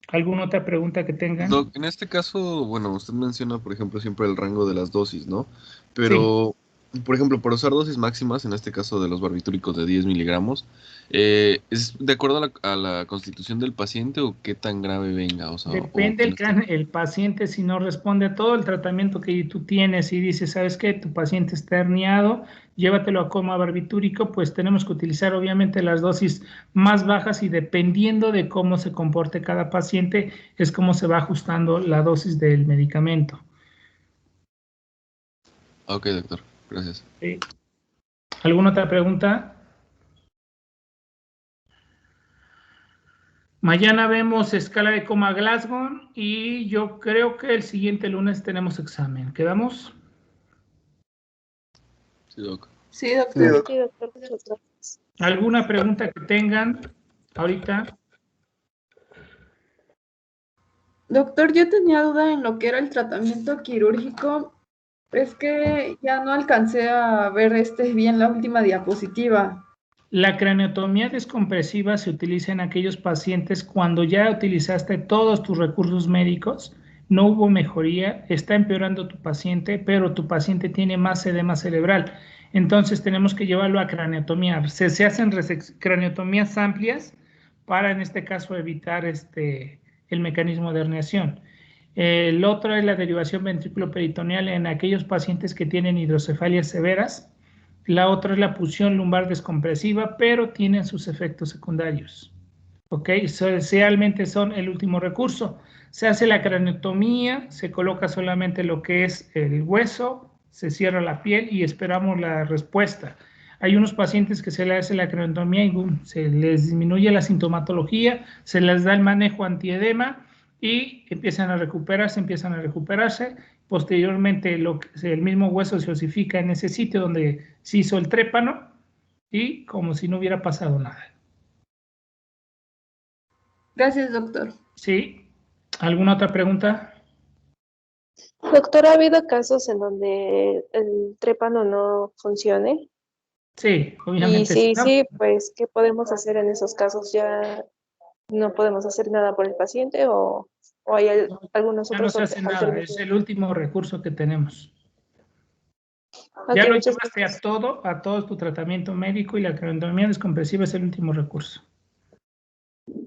¿Alguna otra pregunta que tengan? Doc, en este caso, bueno, usted menciona, por ejemplo, siempre el rango de las dosis, ¿no? Pero, sí, por ejemplo, para usar dosis máximas, en este caso de los barbitúricos de 10 miligramos, ¿es de acuerdo a la constitución del paciente o qué tan grave venga? O sea, depende el paciente, si no responde a todo el tratamiento que tú tienes y dices, ¿sabes qué? Tu paciente está herniado, llévatelo a coma barbitúrico, pues tenemos que utilizar obviamente las dosis más bajas y dependiendo de cómo se comporte cada paciente, es como se va ajustando la dosis del medicamento. Ok, doctor. Gracias. ¿Sí? ¿Alguna otra pregunta? Mañana vemos escala de coma Glasgow y yo creo que el siguiente lunes tenemos examen. ¿Quedamos? Sí, doctor. Sí, doctor. Sí, doctor. ¿Alguna pregunta que tengan ahorita? Doctor, yo tenía duda en lo que era el tratamiento quirúrgico. Es que ya no alcancé a ver bien la última diapositiva. La craniotomía descompresiva se utiliza en aquellos pacientes cuando ya utilizaste todos tus recursos médicos, no hubo mejoría, está empeorando tu paciente, pero tu paciente tiene más edema cerebral. Entonces tenemos que llevarlo a craniotomía. Se hacen craniotomías amplias para, en este caso, evitar el mecanismo de herniación. El otro es la derivación ventrículo-peritoneal en aquellos pacientes que tienen hidrocefalias severas. La otra es la punción lumbar descompresiva, pero tienen sus efectos secundarios. ¿Ok? Realmente son el último recurso. Se hace la craneotomía, se coloca solamente lo que es el hueso, se cierra la piel y esperamos la respuesta. Hay unos pacientes que se les hace la craneotomía y se les disminuye la sintomatología, se les da el manejo antiedema y empiezan a recuperarse. Posteriormente el mismo hueso se osifica en ese sitio donde se hizo el trépano y como si no hubiera pasado nada. Gracias, doctor. ¿Sí? ¿Alguna otra pregunta? Doctor, ¿ha habido casos en donde el trépano no funcione? Sí, obviamente. Y sí, ¿no? sí, pues, ¿qué podemos hacer en esos casos? ¿Ya no podemos hacer nada por el paciente o hay algunos Ya no otros se hace nada, es alternativos? el último recurso que tenemos. Ok, Ya lo muchas llevaste gracias. a todo tu tratamiento médico y la craneotomía descompresiva es el último recurso.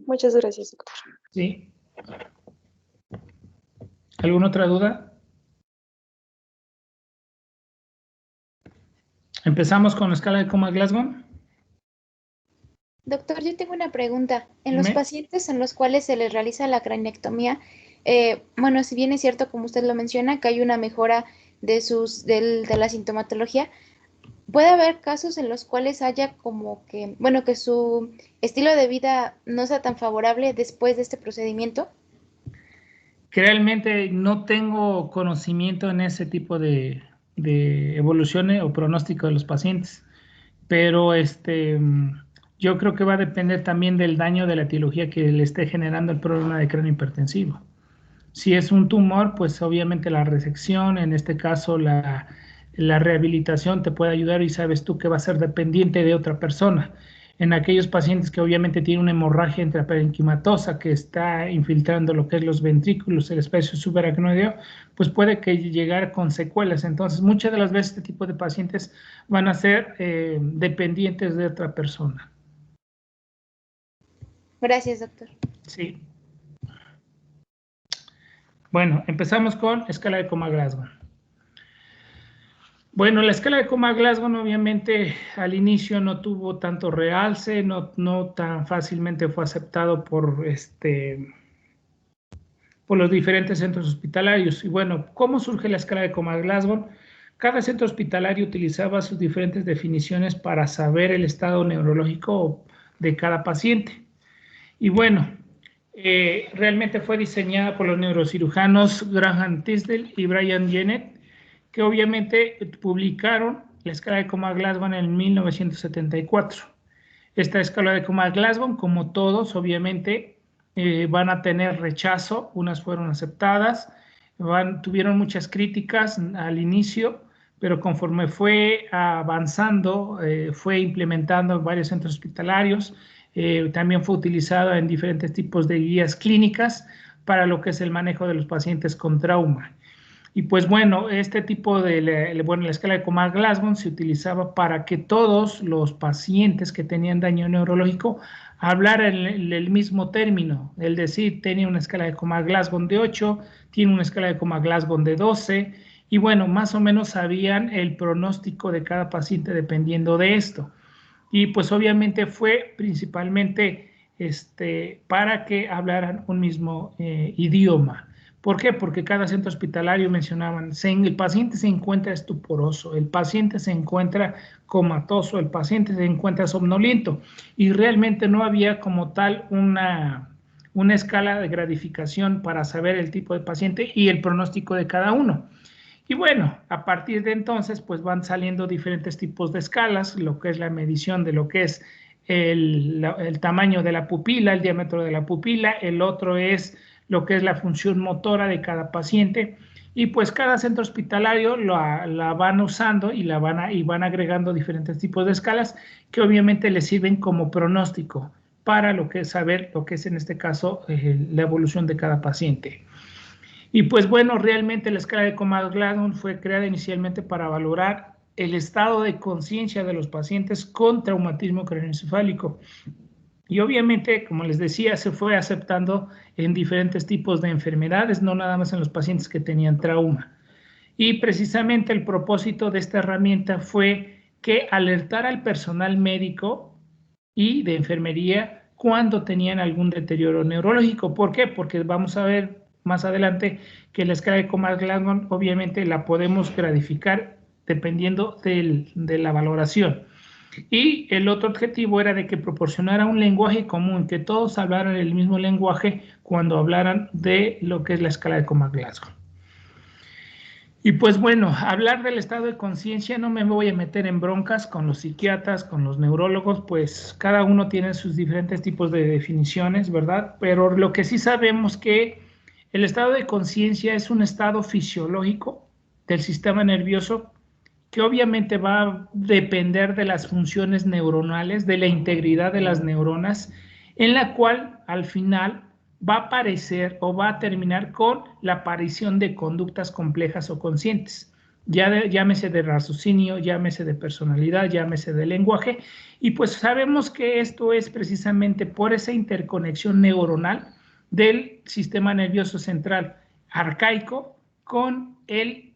Muchas gracias, doctor. ¿Sí? ¿Alguna otra duda? ¿Empezamos con la escala de Coma-Glasgow? Doctor, yo tengo una pregunta. En los Dime. pacientes en los cuales se les realiza la craneectomía, bueno, si bien es cierto, como usted lo menciona, que hay una mejora de la sintomatología, ¿puede haber casos en los cuales haya como que, bueno, que su estilo de vida no sea tan favorable después de este procedimiento? Realmente no tengo conocimiento en ese tipo de evoluciones o pronóstico de los pacientes, pero yo creo que va a depender también del daño de la etiología que le esté generando el problema de cráneo hipertensivo. Si es un tumor, pues obviamente la resección, en este caso la rehabilitación te puede ayudar y sabes tú que va a ser dependiente de otra persona. En aquellos pacientes que obviamente tienen una hemorragia intraparenquimatosa que está infiltrando lo que es los ventrículos, el espacio subaracnoideo, pues puede que llegar con secuelas. Entonces, muchas de las veces este tipo de pacientes van a ser dependientes de otra persona. Gracias, doctor. Sí. Bueno, empezamos con escala de Coma-Glasgow. Bueno, la escala de Coma-Glasgow obviamente al inicio no tuvo tanto realce, no tan fácilmente fue aceptado por los diferentes centros hospitalarios. Y bueno, ¿cómo surge la escala de Coma-Glasgow? Cada centro hospitalario utilizaba sus diferentes definiciones para saber el estado neurológico de cada paciente. Y bueno, realmente fue diseñada por los neurocirujanos Graham Tisdale y Brian Jennett, que obviamente publicaron la escala de Coma-Glasgow en 1974. Esta escala de Coma-Glasgow, como todos, obviamente, van a tener rechazo, unas fueron aceptadas, tuvieron muchas críticas al inicio, pero conforme fue avanzando, fue implementando en varios centros hospitalarios, también fue utilizada en diferentes tipos de guías clínicas para lo que es el manejo de los pacientes con trauma. Y pues bueno, este tipo de, la escala de Coma-Glasgow se utilizaba para que todos los pacientes que tenían daño neurológico hablaran el mismo término, es decir, tenía una escala de Coma-Glasgow de 8, tiene una escala de Coma-Glasgow de 12, y bueno, más o menos sabían el pronóstico de cada paciente dependiendo de esto. Y pues obviamente fue principalmente para que hablaran un mismo idioma. ¿Por qué? Porque cada centro hospitalario mencionaban, el paciente se encuentra estuporoso, el paciente se encuentra comatoso, el paciente se encuentra somnoliento, y realmente no había como tal una escala de gradificación para saber el tipo de paciente y el pronóstico de cada uno. Y bueno, a partir de entonces, pues van saliendo diferentes tipos de escalas, lo que es la medición de lo que es el tamaño de la pupila, el diámetro de la pupila, el otro es lo que es la función motora de cada paciente, y pues cada centro hospitalario la van usando y van agregando diferentes tipos de escalas que obviamente les sirven como pronóstico para lo que es saber lo que es en este caso la evolución de cada paciente. Y pues bueno, realmente la escala de Coma-Glasgow fue creada inicialmente para valorar el estado de conciencia de los pacientes con traumatismo craneoencefálico. Y obviamente, como les decía, se fue aceptando en diferentes tipos de enfermedades, no nada más en los pacientes que tenían trauma. Y precisamente el propósito de esta herramienta fue que alertara al personal médico y de enfermería cuando tenían algún deterioro neurológico. ¿Por qué? Porque vamos a ver más adelante que la escala de Comas-Glasgow obviamente la podemos gradificar dependiendo de la valoración. Y el otro objetivo era de que proporcionara un lenguaje común, que todos hablaran el mismo lenguaje cuando hablaran de lo que es la escala de Comas-Glasgow. Y pues bueno, hablar del estado de conciencia, no me voy a meter en broncas con los psiquiatras, con los neurólogos, pues cada uno tiene sus diferentes tipos de definiciones, ¿verdad? Pero lo que sí sabemos que el estado de conciencia es un estado fisiológico del sistema nervioso que obviamente va a depender de las funciones neuronales, de la integridad de las neuronas, en la cual al final va a aparecer o va a terminar con la aparición de conductas complejas o conscientes. Llámese de raciocinio, llámese de personalidad, llámese de lenguaje, y pues sabemos que esto es precisamente por esa interconexión neuronal del sistema nervioso central arcaico con el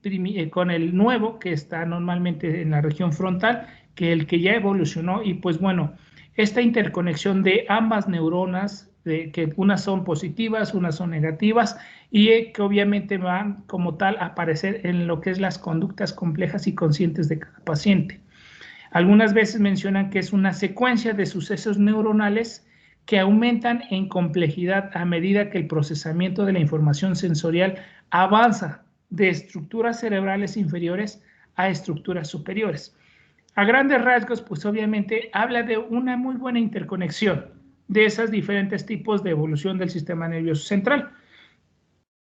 nuevo que está normalmente en la región frontal, que el que ya evolucionó. Y pues bueno, esta interconexión de ambas neuronas, que unas son positivas, unas son negativas, y que obviamente van como tal a aparecer en lo que es las conductas complejas y conscientes de cada paciente. Algunas veces mencionan que es una secuencia de sucesos neuronales que aumentan en complejidad a medida que el procesamiento de la información sensorial avanza de estructuras cerebrales inferiores a estructuras superiores. A grandes rasgos, pues obviamente habla de una muy buena interconexión de esos diferentes tipos de evolución del sistema nervioso central.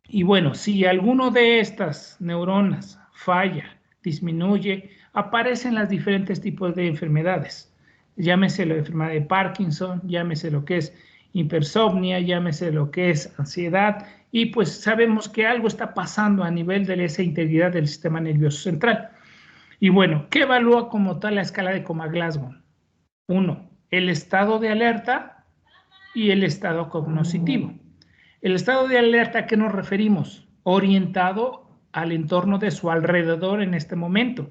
Y bueno, si alguno de estas neuronas falla, disminuye, aparecen los diferentes tipos de enfermedades. Llámese la enfermedad de Parkinson, llámese lo que es hipersomnia, llámese lo que es ansiedad, y pues sabemos que algo está pasando a nivel de esa integridad del sistema nervioso central. Y bueno, ¿qué evalúa como tal la escala de Comas-Glasgow? 1. El estado de alerta y el estado cognoscitivo. El estado de alerta, ¿a qué nos referimos? Orientado al entorno de su alrededor en este momento.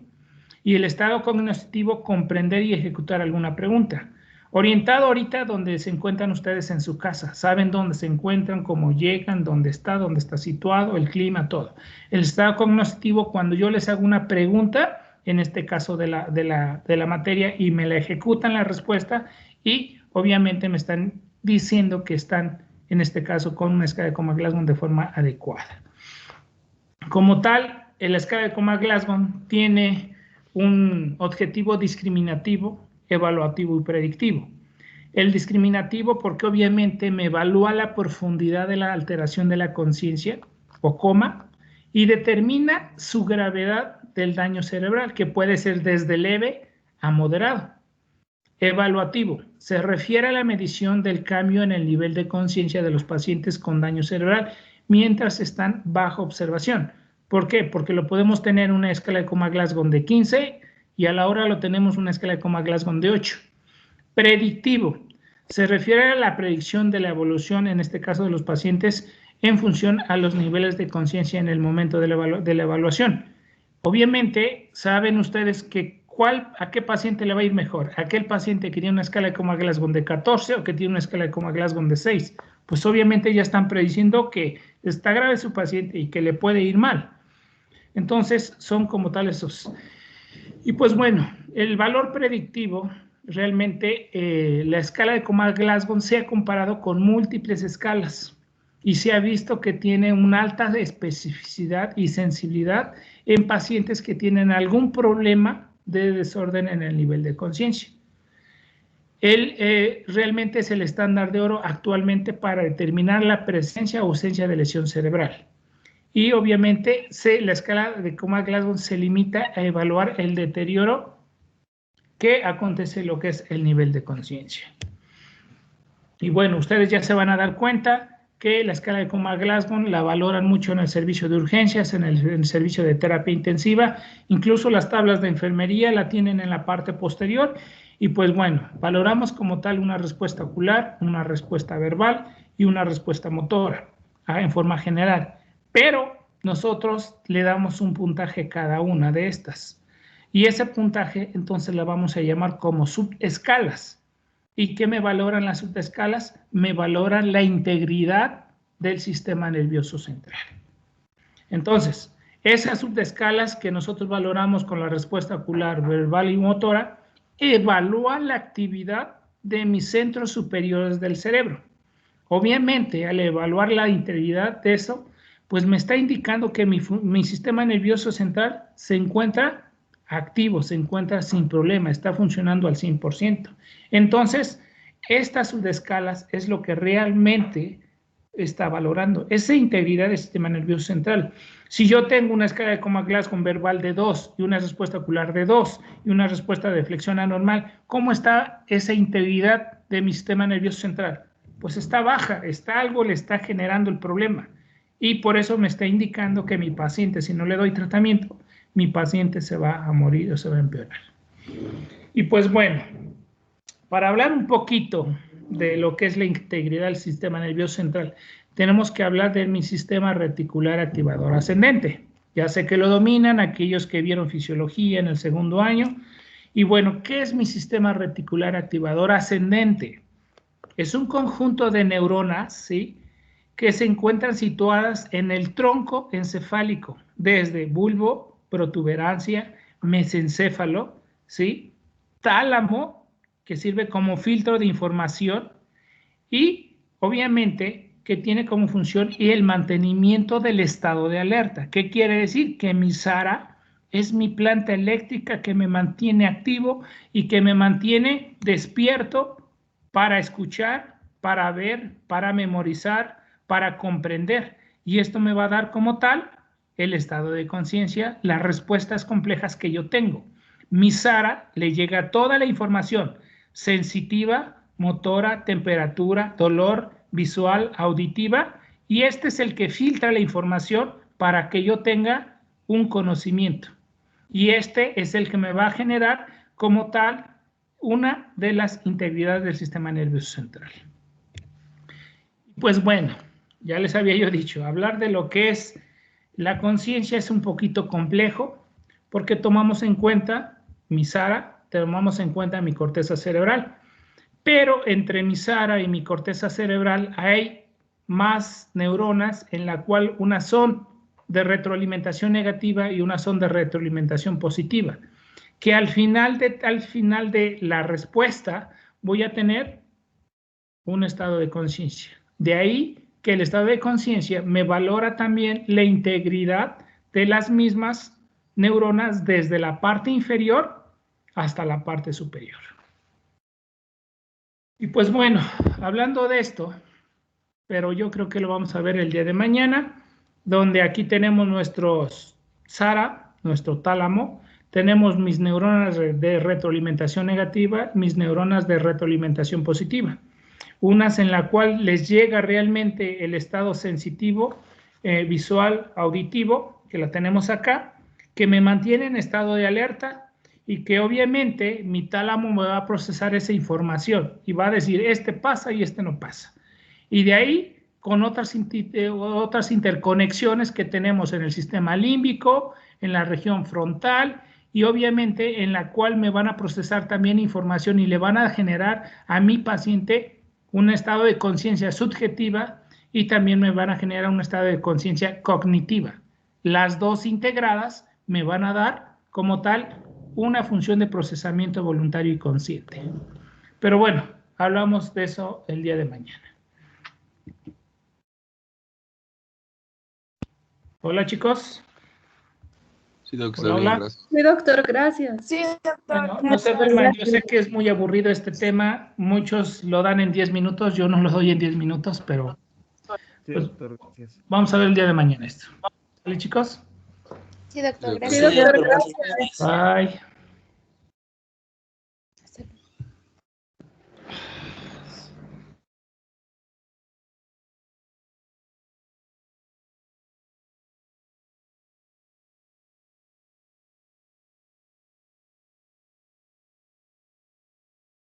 Y el estado cognitivo, comprender y ejecutar alguna pregunta. Orientado ahorita donde se encuentran ustedes en su casa. Saben dónde se encuentran, cómo llegan, dónde está situado, el clima, todo. El estado cognitivo, cuando yo les hago una pregunta, en este caso de la materia, y me la ejecutan la respuesta, y obviamente me están diciendo que están, en este caso, con una escala de Comas-Glasgow de forma adecuada. Como tal, la escala de Comas-Glasgow tiene un objetivo discriminativo, evaluativo y predictivo. El discriminativo porque obviamente me evalúa la profundidad de la alteración de la conciencia o coma y determina su gravedad del daño cerebral, que puede ser desde leve a moderado. Evaluativo se refiere a la medición del cambio en el nivel de conciencia de los pacientes con daño cerebral mientras están bajo observación. ¿Por qué? Porque lo podemos tener en una escala de Comas-Glasgow de 15 y a la hora lo tenemos una escala de Comas-Glasgow de 8. Predictivo se refiere a la predicción de la evolución, en este caso de los pacientes, en función a los niveles de conciencia en el momento de la evaluación. Obviamente, saben ustedes que a qué paciente le va a ir mejor, aquel paciente que tiene una escala de Comas-Glasgow de 14 o que tiene una escala de Comas-Glasgow de 6. Pues obviamente ya están prediciendo que está grave su paciente y que le puede ir mal. Entonces, son como tal esos. Y pues bueno, el valor predictivo, realmente la escala de Comas-Glasgow se ha comparado con múltiples escalas y se ha visto que tiene una alta especificidad y sensibilidad en pacientes que tienen algún problema de desorden en el nivel de conciencia. Realmente es el estándar de oro actualmente para determinar la presencia o ausencia de lesión cerebral. Y obviamente la escala de Comas-Glasgow se limita a evaluar el deterioro que acontece en lo que es el nivel de conciencia. Y bueno, ustedes ya se van a dar cuenta que la escala de Comas-Glasgow la valoran mucho en el servicio de urgencias, en el servicio de terapia intensiva, incluso las tablas de enfermería la tienen en la parte posterior. Y pues bueno, valoramos como tal una respuesta ocular, una respuesta verbal y una respuesta motora en forma general. Pero nosotros le damos un puntaje a cada una de estas. Y ese puntaje entonces la vamos a llamar como subescalas. ¿Y qué me valoran las subescalas? Me valoran la integridad del sistema nervioso central. Entonces, esas subescalas que nosotros valoramos con la respuesta ocular, verbal y motora, evalúan la actividad de mis centros superiores del cerebro. Obviamente, al evaluar la integridad de eso, pues me está indicando que mi sistema nervioso central se encuentra activo, se encuentra sin problema, está funcionando al 100%. Entonces, estas subescalas es lo que realmente está valorando, esa integridad del sistema nervioso central. Si yo tengo una escala de Coma-Glasgow verbal de 2 y una respuesta ocular de 2 y una respuesta de flexión anormal, ¿cómo está esa integridad de mi sistema nervioso central? Pues está baja, algo le está generando el problema. Y por eso me está indicando que mi paciente, si no le doy tratamiento, mi paciente se va a morir o se va a empeorar. Y pues bueno, para hablar un poquito de lo que es la integridad del sistema nervioso central, tenemos que hablar de mi sistema reticular activador ascendente. Ya sé que lo dominan aquellos que vieron fisiología en el segundo año. Y bueno, ¿qué es mi sistema reticular activador ascendente? Es un conjunto de neuronas, ¿sí?, que se encuentran situadas en el tronco encefálico, desde bulbo, protuberancia, mesencéfalo, ¿sí?, tálamo, que sirve como filtro de información, y obviamente que tiene como función el mantenimiento del estado de alerta. ¿Qué quiere decir? Que mi SARA es mi planta eléctrica que me mantiene activo y que me mantiene despierto para escuchar, para ver, para memorizar, para comprender. Y esto me va a dar como tal el estado de conciencia, las respuestas complejas que yo tengo. Mi SARA le llega toda la información sensitiva, motora, temperatura, dolor, visual, auditiva, y este es el que filtra la información para que yo tenga un conocimiento. Y este es el que me va a generar como tal una de las integridades del sistema nervioso central. Pues bueno, ya les había yo dicho, hablar de lo que es la conciencia es un poquito complejo porque tomamos en cuenta mi SARA, tomamos en cuenta mi corteza cerebral, pero entre mi SARA y mi corteza cerebral hay más neuronas en la cual unas son de retroalimentación negativa y unas son de retroalimentación positiva, que al final de la respuesta voy a tener un estado de conciencia. De ahí que el estado de conciencia me valora también la integridad de las mismas neuronas desde la parte inferior hasta la parte superior. Y pues bueno, hablando de esto, pero yo creo que lo vamos a ver el día de mañana, donde aquí tenemos nuestros SARA, nuestro tálamo, tenemos mis neuronas de retroalimentación negativa, mis neuronas de retroalimentación positiva. Unas en la cual les llega realmente el estado sensitivo, visual, auditivo, que la tenemos acá, que me mantiene en estado de alerta y que obviamente mi tálamo me va a procesar esa información y va a decir, este pasa y este no pasa. Y de ahí, con otras interconexiones que tenemos en el sistema límbico, en la región frontal, y obviamente en la cual me van a procesar también información y le van a generar a mi paciente un estado de conciencia subjetiva y también me van a generar un estado de conciencia cognitiva. Las dos integradas me van a dar como tal una función de procesamiento voluntario y consciente. Pero bueno, hablamos de eso el día de mañana. Hola, chicos. Sí, doctor, hola, bien, hola. gracias. Sí, doctor, gracias. Sí, doctor. Bueno, no se duerman, yo sé que es muy aburrido este tema, muchos lo dan en 10 minutos, yo no lo doy en 10 minutos, pero Sí, pues, doctor, gracias. vamos a ver el día de mañana esto. ¿Vale, chicos? Sí, doctor, Sí, gracias. Sí, doctor, gracias. Bye.